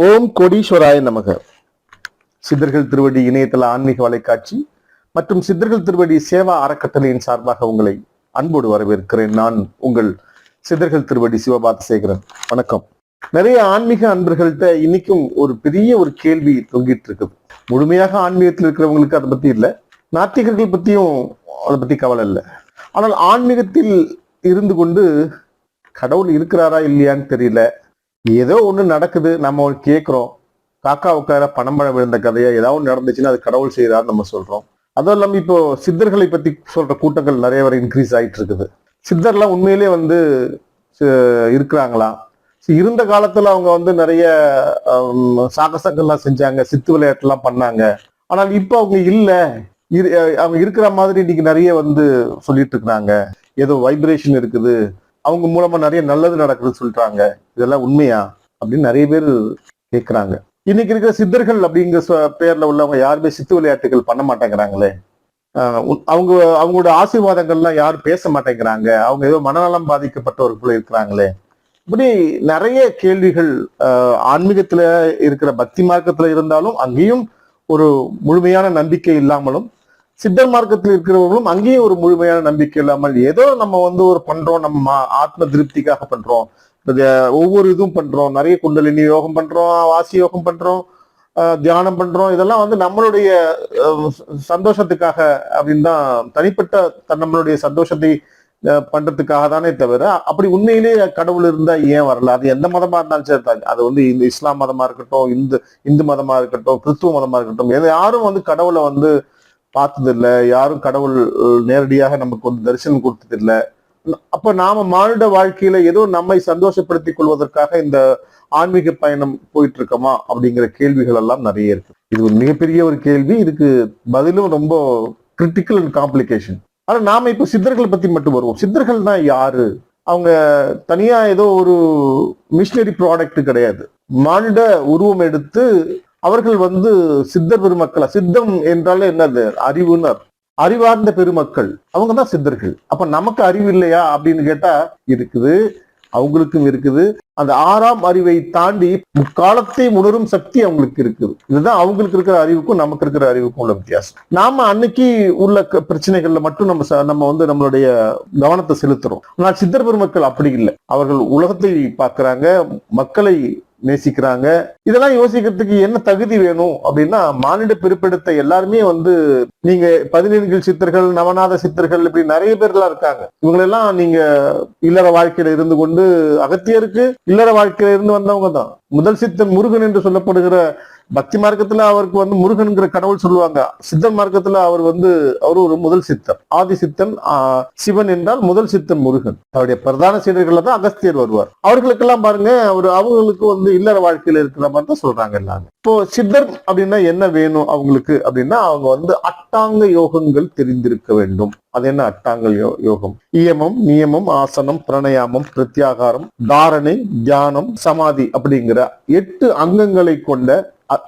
ஓம் கோடீஸ்வராய நமக. சித்தர்கள் திருவடி இணையதள ஆன்மீக வலைக்காட்சி மற்றும் சித்தர்கள் திருவடி சேவா அறக்கட்டளையின் சார்பாக உங்களை அன்போடு வரவேற்கிறேன். நான் உங்கள் சித்தர்கள் திருவடி சிவபாதசேகரன். வணக்கம். நிறைய ஆன்மீக அன்பர்கள்ட்ட இன்னைக்கும் ஒரு பெரிய ஒரு கேள்வி தொங்கிட்டு இருக்குது. முழுமையாக ஆன்மீகத்தில் இருக்கிறவங்களுக்கு அதை பத்தி இல்லை, நாத்திகர்கள் பத்தியும் அதை பத்தி கவலை இல்லை. ஆனால் ஆன்மீகத்தில் இருந்து கொண்டு கடவுள் இருக்கிறாரா இல்லையான்னு தெரியல, ஏதோ ஒண்ணு நடக்குது, நம்ம கேட்கிறோம், காக்கா உட்கார பணம்பழம் விழுந்த கதையா ஏதாவது ஒன்று நடந்துச்சுன்னா அது கடவுள் செய்யறாரு நம்ம சொல்றோம். அதுவும் இல்லாம இப்போ சித்தர்களை பத்தி சொல்ற கூட்டங்கள் நிறைய வரை இன்க்ரீஸ் ஆயிட்டு இருக்குது. சித்தர்லாம் உண்மையிலே இருக்கிறாங்களா? இருந்த காலத்துல அவங்க நிறைய சாகசங்கள்லாம் செஞ்சாங்க, சித்து விளையாட்டுலாம் பண்ணாங்க. ஆனால் இப்போ அவங்க அவங்க இருக்கிற மாதிரி இன்னைக்கு நிறைய சொல்லிட்டு இருக்கிறாங்க. ஏதோ வைப்ரேஷன் இருக்குது, அவங்க மூலமா நிறைய நல்லது நடக்குதுன்னு சொல்றாங்க. இதெல்லாம் உண்மையா அப்படின்னு நிறைய பேர் கேட்கிறாங்க. இன்னைக்கு இருக்கிற சித்தர்கள் அப்படிங்கிற பேர்ல உள்ளவங்க யாருமே சித்து விளையாட்டுகள் பண்ண மாட்டேங்கிறாங்களே. அவங்களோட ஆசீர்வாதங்கள்லாம் யாரும் பேச மாட்டேங்கிறாங்க. அவங்க ஏதோ மனநலம் பாதிக்கப்பட்டவர்கள் இருக்கிறாங்களே. இப்படி நிறைய கேள்விகள் ஆன்மீகத்துல இருக்கிற பக்தி மார்க்கத்துல இருந்தாலும் அங்கேயும் ஒரு முழுமையான நம்பிக்கை இல்லாமலும், சித்தர் மார்க்கத்தில் இருக்கிறவர்களும் அங்கேயும் ஒரு முழுமையான நம்பிக்கை இல்லாமல் ஏதோ நம்ம ஒரு பண்றோம், நம்ம ஆத்ம திருப்திக்காக பண்றோம், ஒவ்வொரு இதுவும் பண்றோம், நிறைய குண்டலினி யோகம் பண்றோம், வாசி யோகம் பண்றோம், தியானம் பண்றோம். இதெல்லாம் நம்மளுடைய சந்தோஷத்துக்காக அப்படின்னு தான், தனிப்பட்ட நம்மளுடைய சந்தோஷத்தை பண்றதுக்காக தானே தவிர, அப்படி உண்மையிலேயே கடவுள் இருந்தா ஏன் வரல? அது எந்த மதமா இருந்தாலும் சரி, அது இந்த இஸ்லாம் மதமா இருக்கட்டும், இந்து மதமா இருக்கட்டும், கிறிஸ்துவ மதமா இருக்கட்டும், யாரும் கடவுளை பார்த்ததில்லை, யாரும் கடவுள் நேரடியாக நமக்கு தரிசனம் கொடுத்ததில்லை. அப்ப நாம மானுட வாழ்க்கையில ஏதோ நம்மை சந்தோஷப்படுத்திக் கொள்வதற்காக இந்த ஆன்மீக பயணம் போயிட்டு இருக்கோமா அப்படிங்கிற கேள்விகள் எல்லாம் நிறைய இருக்கு. இது ஒரு மிகப்பெரிய ஒரு கேள்வி. இதுக்கு பதிலும் ரொம்ப கிரிட்டிக்கல் அண்ட் காம்ப்ளிகேஷன். ஆனா நாம இப்ப சித்தர்கள் பத்தி மட்டும் வருவோம். சித்தர்கள் தான் யாரு? அவங்க தனியா ஏதோ ஒரு மிஷினரி ப்ராடக்ட் கிடையாது. மானுட உருவம் எடுத்து அவர்கள் சித்தர் பெருமக்களா? சித்தம் என்றாலே என்னது? அறிவுன்னு. அறிவார்ந்த பெருமக்கள் அவங்க தான் சித்தர்கள். அப்ப நமக்கு அறிவு இல்லையா அப்படின்னு கேட்டா இருக்குது, அவங்களுக்கும் இருக்குது. அந்த 6ஆம் அறிவை தாண்டி முக்காலத்தை உணரும் சக்தி அவங்களுக்கு இருக்குது. இதுதான் அவங்களுக்கு இருக்கிற அறிவுக்கும் நமக்கு இருக்கிற அறிவுக்கும் உள்ள வித்தியாசம். நாம அன்னைக்கு உள்ள பிரச்சனைகள்ல மட்டும் நம்மளுடைய கவனத்தை செலுத்துறோம். ஆனால் சித்தர் பெருமக்கள் அப்படி இல்லை. அவர்கள் உலகத்தை பார்க்கிறாங்க, மக்களை நேசிக்கிறாங்க. இதெல்லாம் யோசிக்கிறதுக்கு என்ன தகுதி வேணும் அப்படின்னா, மானிட பிறப்பெடுத்த எல்லாருமே நீங்க 14 சித்தர்கள், நவநாத சித்தர்கள், இப்படி நிறைய பேர்லாம் இருக்காங்க. இவங்களெல்லாம் நீங்க இல்லற வாழ்க்கையில இருந்து கொண்டு, அகத்தியருக்கு இல்லற வாழ்க்கையில இருந்து வந்தவங்க தான். முதல் சித்தன் முருகன் என்று சொல்லப்படுகிற பக்தி மார்க்கத்துல அவருக்கு முருகன்கிற கடவுள் சொல்லுவாங்க. சித்தன் மார்க்கத்துல அவர் ஒரு முதல் சித்தன், ஆதி சித்தன். சிவன் என்றால் முதல் சித்தன் முருகன். அவருடைய பிரதான சீடர்கள்ல தான் அகஸ்தியர் வருவார். அவர்களுக்கெல்லாம் பாருங்க, அவங்களுக்கு இல்லற வாழ்க்கையில இருக்கிற மாதிரி தான் சொல்றாங்க எல்லாரும். இப்போ சித்தர் அப்படின்னா என்ன வேணும் அவங்களுக்கு அப்படின்னா, அவங்க அட்டாங்க யோகங்கள் தெரிந்திருக்க வேண்டும். அது என்ன அட்டாங்க யோகம்? இயமம், நியமம், ஆசனம், பிரணயாமம், பிரத்யாகாரம், தாரணை, தியானம், சமாதி அப்படிங்கிற 8 அங்கங்களை கொண்ட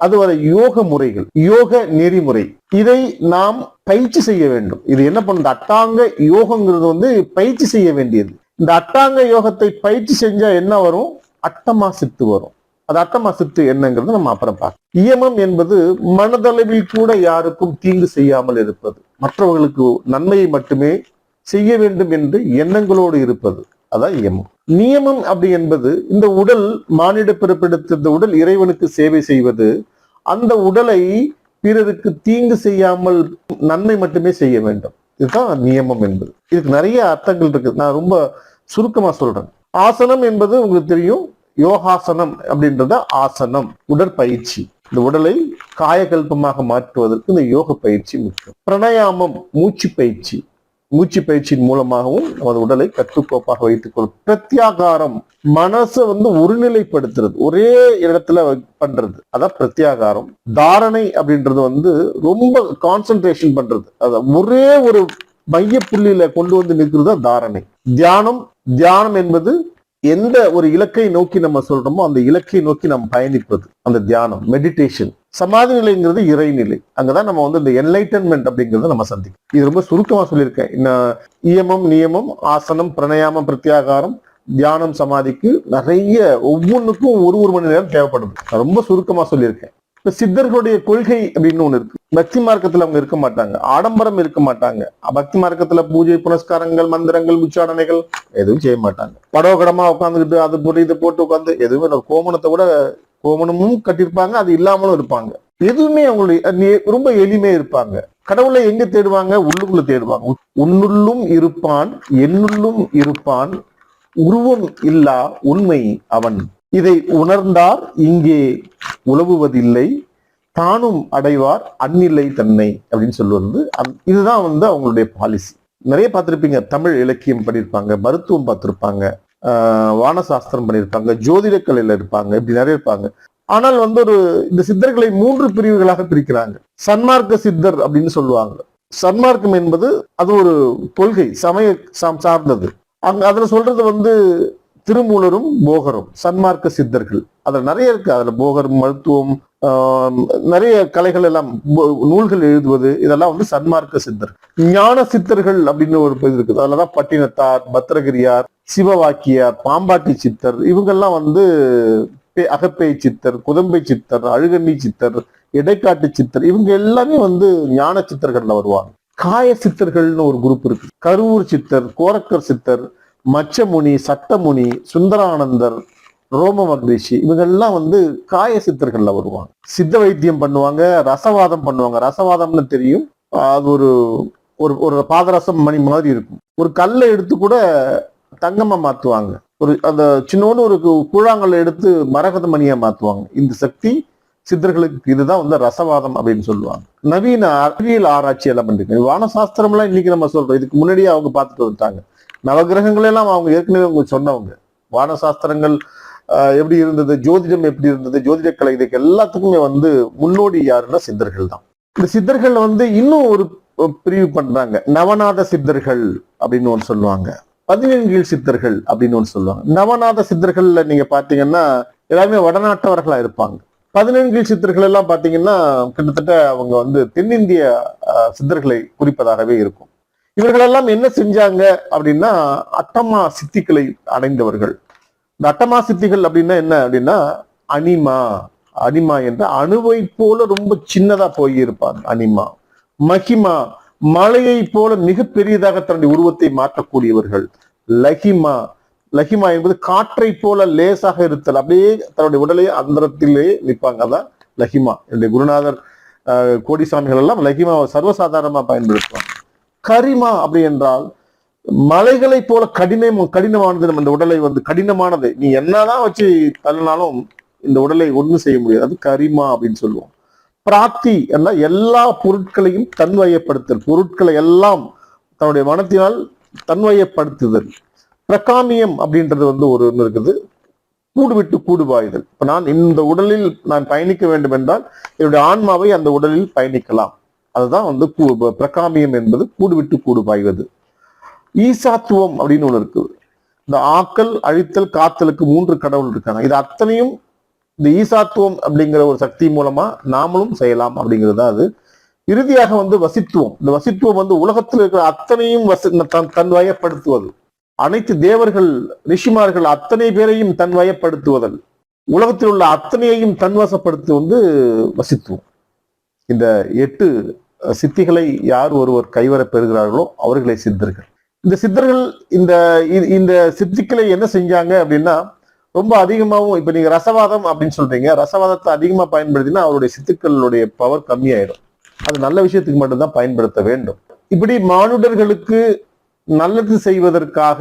அது வரை யோக முறைகள், யோக நெறிமுறை. இதை நாம் பயிற்சி செய்ய வேண்டும். இது என்ன பண்ணுது? அட்டாங்க யோகங்கிறது பயிற்சி செய்ய வேண்டியது. இந்த அட்டாங்க யோகத்தை பயிற்சி செஞ்சா என்ன வரும்? அட்டமா சித்து வரும். அது அட்டமா சித்து என்னங்கிறது நம்ம அப்புறம் பார்க்கலாம். இயமம் என்பது மனதளவில் கூட யாருக்கும் தீங்கு செய்யாமல் இருப்பது, மற்றவர்களுக்கு நன்மையை மட்டுமே செய்ய வேண்டும் என்று எண்ணங்களோடு இருப்பது, அதான் இயமம். நியமம் அப்படி என்பது இந்த உடல், மானிட பிறப்பெடுத்த உடல் இறைவனுக்கு சேவை செய்வது. அந்த உடலை பிறருக்கு தீங்கு செய்யாமல் நன்மை மட்டுமே செய்ய வேண்டும். இதுதான் நியமம் என்பது. இதுக்கு நிறைய அர்த்தங்கள் இருக்கு, நான் ரொம்ப சுருக்கமா சொல்றேன். ஆசனம் என்பது உங்களுக்கு தெரியும், யோகாசனம் அப்படின்றத ஆசனம், உடற்பயிற்சி. இந்த உடலை காயகல்பமாக மாற்றுவதற்கு இந்த யோக பயிற்சி முக்கியம். பிரணயாமம் மூச்சு பயிற்சி, மூச்சு பயிற்சியின் மூலமாகவும் நமது உடலை கட்டுக்கோப்பாக வைத்துக் கொள்ளும். பிரத்யாகாரம் மனசை ஒருநிலைப்படுத்துறது, ஒரே இடத்துல பண்றது, அதான் பிரத்யாகாரம். தாரணை அப்படின்றது ரொம்ப கான்சென்ட்ரேஷன் பண்றது, அத ஒரே ஒரு மைய புள்ளியில கொண்டு நிற்கிறது தாரணை. தியானம், தியானம் என்பது எந்த ஒரு இலக்கை நோக்கி நம்ம சொல்றோமோ அந்த இலக்கை நோக்கி நம்ம பயணிப்பது, அந்த தியானம், மெடிடேஷன். சமாதி நிலைங்கிறது இறைநிலை. அங்கதான் நம்ம இந்த என்லைட்டன்மெண்ட் அப்படிங்கறத நம்ம சந்திக்கும். இது ரொம்ப சுருக்கமா சொல்லியிருக்கேன். இயமம், நியமம், ஆசனம், பிரணயாமம், பிரத்யாகாரம், தியானம் சமாதிக்கு நிறைய ஒவ்வொன்றுக்கும் ஒரு மணி நேரம் தேவைப்படுது. நான் ரொம்ப சுருக்கமா சொல்லியிருக்கேன். இப்ப சித்தர்களுடைய கொள்கை அப்படின்னு ஒண்ணு இருக்கு. பக்தி மார்க்கத்துல அவங்க இருக்க மாட்டாங்க, ஆடம்பரம் இருக்க மாட்டாங்க. பக்தி மார்க்கத்துல பூஜை புனஸ்காரங்கள், மந்திரங்கள், உச்சாடனைகள் எதுவும் செய்ய மாட்டாங்க. படோகடமா உட்காந்துக்கிட்டு அது போட்டு இதை போட்டு உட்காந்து எதுவுமே கோமணத்தை கூட கோமணமும் கட்டியிருப்பாங்க, அது இல்லாமலும் இருப்பாங்க. எதுவுமே அவங்களுடைய ரொம்ப எளிமையா இருப்பாங்க. கடவுளை எங்க தேடுவாங்க? உள்ளுக்குள்ள தேடுவாங்க. உன்னுள்ளும் இருப்பான் என்னுள்ளும் இருப்பான் உருவம் இல்லா உண்மை அவன். இதை உணர்ந்தார் இங்கே உலவுவதில்லை தானும் அடைவார் அந்நிலை தன்னை அப்படின்னு சொல்லுவது. இதுதான் அவங்களுடைய பாலிசி. நிறைய பார்த்திருப்பீங்க. தமிழ் இலக்கியம் பண்ணியிருப்பாங்க, மருத்துவம் பார்த்திருப்பாங்க, வானசாஸ்திரம் பண்ணியிருப்பாங்க, ஜோதிட கலையில இருப்பாங்க, இப்படி நிறைய இருப்பாங்க. ஆனால் இந்த சித்தர்களை 3 பிரிவுகளாக பிரிக்கிறாங்க. சன்மார்க்க சித்தர் அப்படின்னு சொல்லுவாங்க. சன்மார்க்கம் என்பது அது ஒரு கொள்கை, சமய சார்ந்தது. அதுல சொல்றது திருமூலரும் போகரும் சன்மார்க்க சித்தர்கள். அதுல நிறைய இருக்கு. அதுல போகர், மருத்துவம், நிறைய கலைகள் எல்லாம், நூல்கள் எழுதுவது, இதெல்லாம் சன்மார்க்க சித்தர். ஞான சித்தர்கள் அப்படின்னு ஒரு இது இருக்குது. அதுலதான் பட்டினத்தார், பத்திரகிரியார், சிவவாக்கியார், பாம்பாட்டி சித்தர், இவங்கெல்லாம் அகப்பை சித்தர், குதம்பை சித்தர், அழுகண்ணி சித்தர், இடைக்காட்டு சித்தர், இவங்க எல்லாமே ஞான சித்தர்கள்ல வருவாங்க. காய சித்தர்கள்னு ஒரு குரூப் இருக்கு. கருவூர் சித்தர், கோரக்கர் சித்தர், மச்சமுனி, சட்டமுனி, சுந்தரானந்தர், ரோம மகரிஷி, இவங்கெல்லாம் காய சித்தர்கள்ல வருவாங்க. சித்த வைத்தியம் பண்ணுவாங்க, ரசவாதம் பண்ணுவாங்க. ரசவாதம்னு தெரியும், அது ஒரு ஒரு பாதரசம் மணி மாதிரி இருக்கும். ஒரு கல்லை எடுத்து கூட தங்கமா மாத்துவாங்க. அந்த சின்னோன்னு ஒரு கூழாங்கல்ல எடுத்து மரகத மணியா மாத்துவாங்க. இந்த சக்தி சித்தர்களுக்கு. இதுதான் ரசவாதம் அப்படின்னு சொல்லுவாங்க. நவீன அறிவியல் ஆராய்ச்சி எல்லாம் பண்ணிருக்காங்க. வானசாஸ்திரம் எல்லாம் இன்னைக்கு நம்ம சொல்றோம். இதுக்கு முன்னாடியே அவங்க பார்த்துட்டு வந்துட்டாங்க. நவகிரகங்கள் எல்லாம் அவங்க ஏற்கனவே அவங்க சொன்னவங்க. வானசாஸ்திரங்கள் எப்படி இருந்தது, ஜோதிடம் எப்படி இருந்தது, ஜோதிட கலை, இதுக்கு எல்லாத்துக்குமே முன்னோடி யாருன்னா சித்தர்கள் தான். இந்த சித்தர்கள் இன்னும் ஒரு பிரிவு பண்றாங்க. நவநாத சித்தர்கள் அப்படின்னு ஒன்று சொல்லுவாங்க. 14 சித்தர்கள் அப்படின்னு ஒன்று சொல்லுவாங்க. நவநாத சித்தர்கள்ல நீங்க பாத்தீங்கன்னா எல்லாருமே வடநாட்டவர்களா இருப்பாங்க. 14 சித்தர்கள் எல்லாம் பாத்தீங்கன்னா கிட்டத்தட்ட அவங்க தென்னிந்திய சித்தர்களை குறிப்பதாகவே இருக்கும். இவர்களெல்லாம் என்ன செஞ்சாங்க அப்படின்னா அட்டமா சித்திகளை அடைந்தவர்கள். இந்த அட்டமா சித்திகள் அப்படின்னா என்ன அப்படின்னா அனிமா என்ற அணுவை போல ரொம்ப சின்னதா போய் இருப்பாங்க அனிமா. மகிமா, மலையை போல மிகப்பெரியதாக தன்னுடைய உருவத்தை மாற்றக்கூடியவர்கள். லகிமா என்பது காற்றை போல லேசாக இருத்தல், அப்படியே தன்னுடைய உடலை அந்தரத்திலே நிற்பாங்க. அதான் லகிமா. என்னுடைய குருநாதர் கோடிசாமிகள் எல்லாம் லகிமாவை சர்வசாதாரணமா பயன்படுத்துவாங்க. கரிமா அப்படி என்றால் மலைகளை போல கடினமானது. நம்ம இந்த உடலை கடினமானது, நீ என்னதான் வச்சு தள்ளினாலும் இந்த உடலை ஒண்ணு செய்ய முடியாது. அது கரிமா அப்படின்னு சொல்லுவோம். பிராப்தி என்ற எல்லா பொருட்களையும் தன்வயப்படுத்தல், பொருட்களை எல்லாம் தன்னுடைய மனத்தினால் தன்வயப்படுத்துதல். பிரகாமியம் அப்படின்றது ஒரு இருக்குது, கூடு விட்டு கூடு பாய்தல். இப்ப நான் இந்த உடலில் நான் பயணிக்க வேண்டும் என்றால் என்னுடைய ஆன்மாவை அந்த உடலில் பயணிக்கலாம். அதுதான் பிரகாமியம் என்பது கூடு விட்டு கூடு பாய்வது. ஈசாத்துவம் அப்படின்னு ஒண்ணு இருக்குது. இந்த ஆக்கல், அழித்தல், காத்தலுக்கு 3 கடவுள் இருக்காங்க. இது அத்தனையும் இந்த ஈசாத்துவம் அப்படிங்கிற ஒரு சக்தி மூலமா நாமளும் செய்யலாம் அப்படிங்கிறது தான் அது. இறுதியாக வசித்துவம். இந்த வசித்துவம் உலகத்தில் இருக்கிற அத்தனையும் தன்வயப்படுத்துவது. அனைத்து தேவர்கள், ரிஷிமார்கள் அத்தனை பேரையும் தன்வயப்படுத்துவதல், உலகத்தில் உள்ள அத்தனையையும் தன்வசப்படுத்துவது வசித்துவம். இந்த 8 சித்திகளை யார் ஒருவர் கைவர பெறுகிறார்களோ அவர்களை சித்தர்கள். இந்த சித்தர்கள் இந்த சித்திகளை என்ன செஞ்சாங்க அப்படின்னா ரொம்ப அதிகமாகவும், இப்ப நீங்க ரசவாதம் அப்படின்னு சொல்றீங்க, ரசவாதத்தை அதிகமா பயன்படுத்தினா அவருடைய சித்துக்களுடைய பவர் கம்மியாயிடும். அது நல்ல விஷயத்துக்கு மட்டும்தான் பயன்படுத்த வேண்டும். இப்படி மானுடர்களுக்கு நல்லது செய்வதற்காக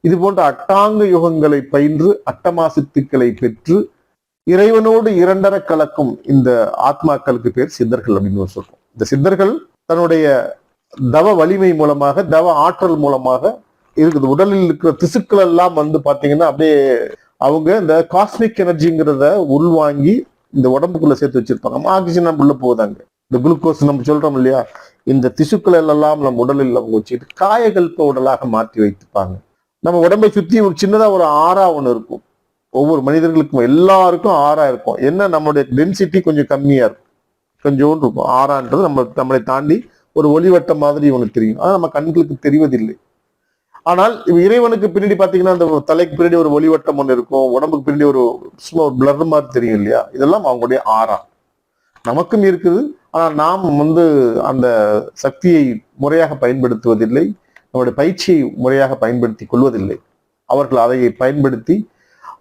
இது போன்ற அட்டாங்க யுகங்களை பயின்று அட்டமா சித்துக்களை பெற்று இறைவனோடு இரண்டர கலக்கும் இந்த ஆத்மாக்களுக்கு பேர் சித்தர்கள் அப்படின்னு சொல்றோம். இந்த சித்தர்கள் தன்னுடைய தவ வலிமை மூலமாக, தவ ஆற்றல் மூலமாக இருக்குது. உடலில் இருக்கிற திசுக்கள் எல்லாம் பாத்தீங்கன்னா அப்படியே அவங்க இந்த காஸ்மிக் எனர்ஜிங்கிறத உள்வாங்கி இந்த உடம்புக்குள்ள சேர்த்து வச்சிருப்பாங்க. ஆக்சிஜன் நம்ம உள்ள போகுதாங்க. இந்த குளுக்கோஸ் நம்ம சொல்றோம் இல்லையா, இந்த திசுக்கள் எல்லாம் நம்ம உடலில் அவங்க வச்சுக்கிட்டு காயகல்ப உடலாக மாற்றி வைத்துப்பாங்க. நம்ம உடம்பை சுத்தி ஒரு சின்னதா ஒரு ஆறா ஒண்ணு இருக்கும். ஒவ்வொரு மனிதர்களுக்கும் எல்லாருக்கும் ஆறா இருக்கும். என்ன, நம்மளுடைய டென்சிட்டி கொஞ்சம் கம்மியா இருக்கும், கொஞ்சோண்டு இருக்கும். ஆறான்றது நம்மளை தாண்டி ஒரு ஒளிவட்டம் மாதிரி ஒண்ணு தெரியும். ஆனா நம்ம கண்களுக்கு தெரிவதில்லை. ஆனால் இறைவனுக்கு பின்னாடி பாத்தீங்கன்னா அந்த தலைக்கு பின்னாடி ஒரு ஒளிவட்டம் ஒண்ணு இருக்கும், உடம்புக்கு பின்னாடி ஒரு சும்மா ஒரு பிளர் மாதிரி தெரியும் இல்லையா, இதெல்லாம் அவங்களுடைய ஆறா நமக்கும் இருக்குது. ஆனால் நாம் அந்த சக்தியை முறையாக பயன்படுத்துவதில்லை, நம்முடைய பயிற்சியை முறையாக பயன்படுத்தி கொள்வதில்லை. அவர்கள் அதை பயன்படுத்தி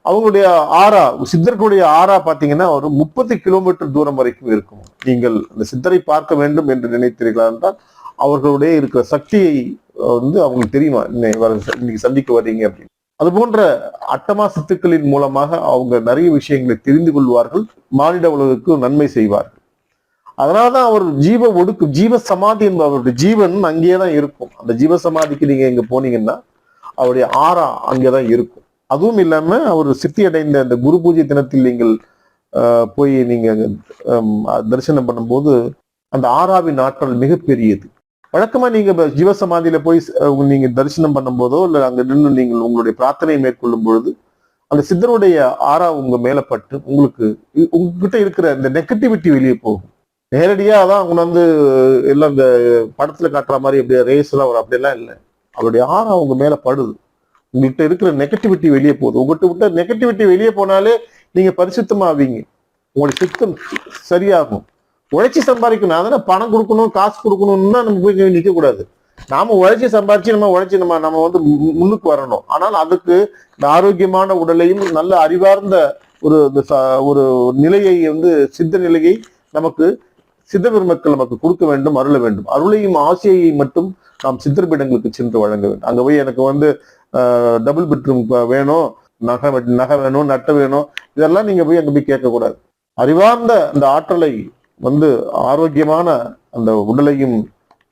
அவங்களுடைய ஆறா, சித்தர்களுடைய ஆறா பாத்தீங்கன்னா ஒரு 30 கிலோமீட்டர் தூரம் வரைக்கும் இருக்கும். நீங்கள் அந்த சித்தரை பார்க்க வேண்டும் என்று நினைத்தீர்களா என்றால் அவர்களுடைய இருக்கிற சக்தியை அவங்களுக்கு தெரியுமா, இன்னைக்கு சந்திக்க வர்றீங்க அப்படின்னு. அது போன்ற அட்டமா சித்துக்களின் மூலமாக அவங்க நிறைய விஷயங்களை தெரிந்து கொள்வார்கள், மானிட உலகுக்கு நன்மை செய்வார்கள். அதனாலதான் அவர் ஜீவ சமாதி என்பது அவருடைய ஜீவன் அங்கேயேதான் இருக்கும். அந்த ஜீவ சமாதிக்கு நீங்க இங்க போனீங்கன்னா அவருடைய ஆறா அங்கேதான் இருக்கும். அதுவும் இல்லாம அவர் சித்தி அடைந்த அந்த குரு பூஜை தினத்தில் நீங்கள் போய் நீங்க தரிசனம் பண்ணும்போது அந்த ஆறாவின் ஆற்றல் மிகப்பெரியது. வழக்கமா நீங்க ஜீவசமாதியில போய் நீங்க தரிசனம் பண்ணும் போதோ இல்ல அங்க நின்று நீங்கள் உங்களுடைய பிரார்த்தனையை மேற்கொள்ளும் பொழுது அந்த சித்தருடைய ஆறா உங்க மேலப்பட்டு உங்ககிட்ட இருக்கிற இந்த நெகட்டிவிட்டி வெளியே போகும். நேரடியா அதான் அவங்க எல்லாம் இந்த படத்துல காட்டுற மாதிரி அப்படியே ரேஸ் எல்லாம் வரும், அப்படியெல்லாம் இல்லை. அவருடைய ஆறா உங்க மேல படுது, உங்கள்கிட்ட இருக்கிற நெகட்டிவிட்டி வெளியே போகுது. உங்கள்கிட்ட விட்ட நெகட்டிவிட்டி வெளியே போனாலே நீங்க பரிசுத்தமாவீங்க, உங்களுடைய சித்தம் சரியாகும். உழைச்சி சம்பாதிக்கணும், அதனால பணம் கொடுக்கணும் காசு கொடுக்கணும்னா நம்ம போய் நிக்க கூடாது. நாம உழைச்சி சம்பாதிச்சு நம்ம முன்னுக்கு வரணும். ஆனால் அதுக்கு இந்த ஆரோக்கியமான உடலையும் நல்ல அறிவார்ந்த ஒரு நிலையை சித்த நிலையை நமக்கு சித்த பெருமக்கள் நமக்கு கொடுக்க வேண்டும், அருள வேண்டும். அருளையும் ஆசையை மட்டும் நாம் சித்தர் பீடங்களுக்கு சென்று வழங்க வேண்டும். அங்க போய் எனக்கு டபுள் பெட்ரூம் வேணும், நகை வேணும், நட்டை வேணும், இதெல்லாம் நீங்க போய் அங்க போய் கேட்கக்கூடாது. அறிவார்ந்த அந்த ஆற்றலை ஆரோக்கியமான அந்த உடலையும்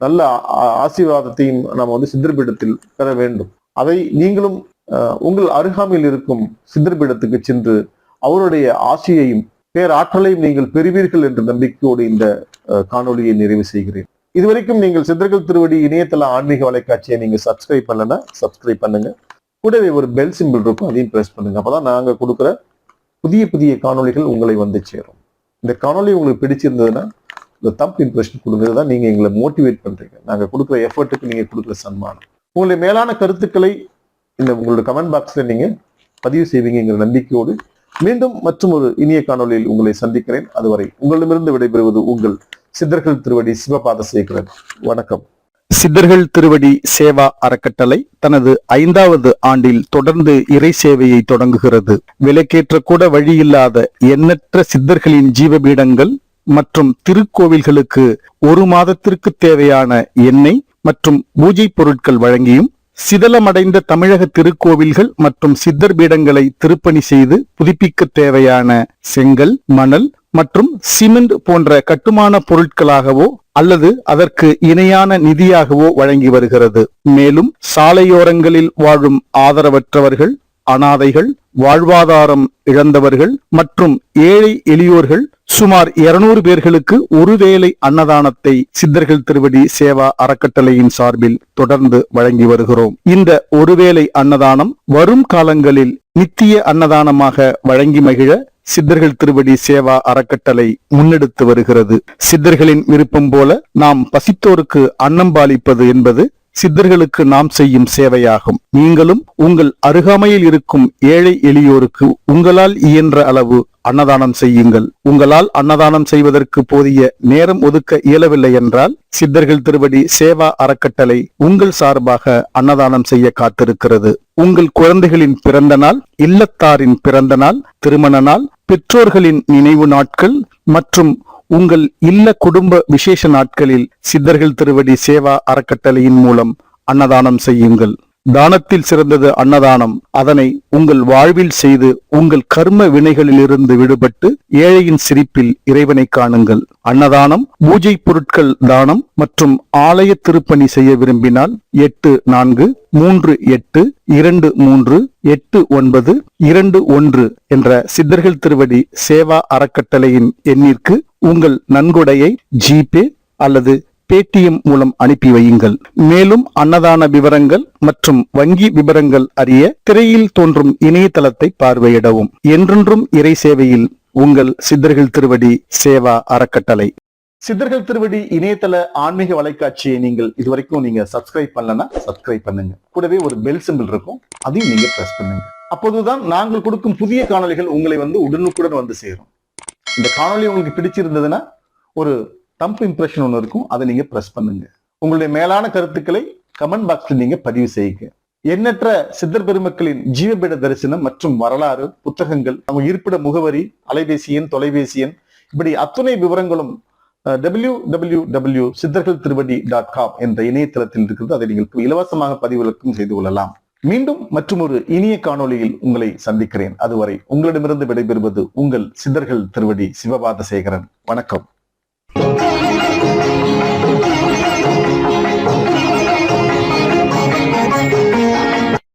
நல்ல ஆசீர்வாதத்தையும் நாம் சித்தர் பீடத்தில் பெற வேண்டும். அதை நீங்களும் உங்கள் அருகாமையில் இருக்கும் சித்தர் பீடத்துக்கு சென்று அவருடைய ஆசையையும் பேராற்றலையும் நீங்கள் பெறுவீர்கள் என்ற நம்பிக்கையோடு இந்த காணொலியை நிறைவு செய்கிறேன். இதுவரைக்கும் நீங்கள் சித்தர்கள் திருவடி இணையதள ஆன்மீக வலைக்காட்சியை நீங்க சப்ஸ்கிரைப் பண்ணலன்னா சப்ஸ்கிரைப் பண்ணுங்க. கூடவே ஒரு பெல் சிம்பிள் இருக்கும், அதையும் பிரஸ் பண்ணுங்க. அப்பதான் நாங்க கொடுக்குற புதிய புதிய காணொலிகள் உங்களை சேரும். இந்த காணொலி உங்களுக்கு பிடிச்சிருந்ததுன்னா இந்த தம்ப் இம்ப்ரெஷன் கொடுங்கதான் நீங்க எங்களை மோட்டிவேட் பண்றீங்க. நாங்க கொடுக்குற எஃபர்ட்டுக்கு நீங்க கொடுக்குற சன்மானம். உங்களுடைய மேலான கருத்துக்களை உங்களுடைய கமெண்ட் பாக்ஸ்ல நீங்க பதிவு செய்வீங்கிற நம்பிக்கையோடு மீண்டும் மற்றும் ஒரு இனிய காணொலியில் உங்களை சந்திக்கிறேன். அதுவரை உங்களிடமிருந்து விடைபெறுவது உங்கள் சித்தர்கள் திருவடி சிவபாத சேகரன். வணக்கம். சித்தர்கள் திருவடி சேவா அறக்கட்டளை தனது 5வது ஆண்டில் தொடர்ந்து இறை சேவையை தொடங்குகிறது. விலைக்கேற்ற கூட வழியில்லாத எண்ணற்ற சித்தர்களின் ஜீவபீடங்கள் மற்றும் திருக்கோவில்களுக்கு 1 மாதத்திற்கு தேவையான எண்ணெய் மற்றும் பூஜை பொருட்கள் வழங்கியும், சிதலமடைந்த தமிழக திருக்கோவில்கள் மற்றும் சித்தர் பீடங்களை திருப்பணி செய்து புதுப்பிக்க தேவையான செங்கல், மணல் மற்றும் சிமெண்ட் போன்ற கட்டுமான பொருட்களாகவோ அல்லது அதற்கு இணையான நிதியாகவோ வழங்கி வருகிறது. மேலும் சாலையோரங்களில் வாழும் ஆதரவற்றவர்கள், அனாதைகள், வாழ்வாதாரம் இழந்தவர்கள் மற்றும் ஏழை எளியோர்கள் சுமார் 200 பேர்களுக்கு ஒருவேளை அன்னதானத்தை சித்தர்கள் திருவடி சேவா அறக்கட்டளையின் சார்பில் தொடர்ந்து வழங்கி வருகிறோம். இந்த ஒருவேளை அன்னதானம் வரும் காலங்களில் நித்திய அன்னதானமாக வழங்கி மகிழ சித்தர்கள் திருவடி சேவா அறக்கட்டளை முன்னெடுத்து வருகிறது. சித்தர்களின் விருப்பம் போல நாம் பசித்தோருக்கு அன்னம் பாலிப்பது என்பது சித்தர்களுக்கு நாம் செய்யும் சேவையாகும். நீங்களும் உங்கள் அருகாமையில் இருக்கும் ஏழை எளியோருக்கு உங்களால் இயன்ற அளவு அன்னதானம் செய்யுங்கள். உங்களால் அன்னதானம் செய்வதற்கு போதிய நேரம் ஒதுக்க இயலவில்லை என்றால் சித்தர்கள் திருவடி சேவா அறக்கட்டளை உங்கள் சார்பாக அன்னதானம் செய்ய காத்திருக்கிறது. உங்கள் குழந்தைகளின் பிறந்த நாள், இல்லத்தாரின் பிறந்த நாள், திருமண நாள், பெற்றோர்களின் நினைவு நாட்கள் மற்றும் உங்கள் இல்ல குடும்ப விசேஷ நாட்களில் சித்தர்கள் திருவடி சேவா அறக்கட்டளையின் மூலம் அன்னதானம் செய்யுங்கள். தானத்தில் சிறந்தது அன்னதானம். அதனை உங்கள் வாழ்வில் செய்து உங்கள் கர்ம வினைகளிலிருந்து விடுபட்டு ஏழையின் சிரிப்பில் இறைவனை காணுங்கள். அன்னதானம், பூஜை பொருட்கள் தானம் மற்றும் ஆலய திருப்பணி செய்ய விரும்பினால் 8438238921 என்ற சித்தர்கள் திருவடி சேவா அறக்கட்டளையின் எண்ணிற்கு உங்கள் நன்கொடையை ஜிபே அல்லது பேடிஎம் மூலம் அனுப்பி வையுங்கள். மேலும் அன்னதான விவரங்கள் மற்றும் வங்கி விவரங்கள் அறிய திரையில் தோன்றும் இணையதளத்தை பார்வையிடவும். என்றென்றும் இறை சேவையில் உங்கள் சித்தர்கள் திருவடி சேவா அறக்கட்டளை. சித்தர்கள் திருவடி இணையதள ஆன்மீக வலைக்காட்சியை நீங்கள் இதுவரைக்கும் நீங்க சப்ஸ்கிரைப் பண்ணலன்னா சப்ஸ்கிரைப் பண்ணுங்க. கூடவே ஒரு பெல் சிம்பிள் இருக்கும், அதையும் நீங்க பிரஸ் பண்ணுங்க. அப்போதுதான் நாங்கள் கொடுக்கும் புதிய காணொளிகள் உங்களை உடனுக்குடன் வந்து சேரும். இந்த காணொளி உங்களுக்கு பிடிச்சிருந்ததுன்னா ஒரு தம்ப் இம்ப்ரெஷன் ஒன்று இருக்கும், அதை நீங்க பிரஸ் பண்ணுங்க. உங்களுடைய மேலான கருத்துக்களை கமெண்ட் பாக்ஸ்ல நீங்க பதிவு செய்யுங்க. எண்ணற்ற சித்தர் பெருமக்களின் ஜீவபீட தரிசனம் மற்றும் வரலாறு புத்தகங்கள், அவங்க இருப்பிட முகவரி, அலைபேசி எண், தொலைபேசி எண், இப்படி அத்துணை விவரங்களும் www.சித்தர்கள்திருவடி.com என்ற இணையதளத்தில் இருக்கிறது. அதை நீங்கள் இலவசமாக பதிவிறக்கம் செய்து கொள்ளலாம். மீண்டும் மற்றும் ஒரு இனிய காணொளியில் உங்களை சந்திக்கிறேன். அதுவரை உங்களிடமிருந்து விடைபெறுவது உங்கள் சித்தர்கள் திருவடி சிவபாத சேகரன். வணக்கம்.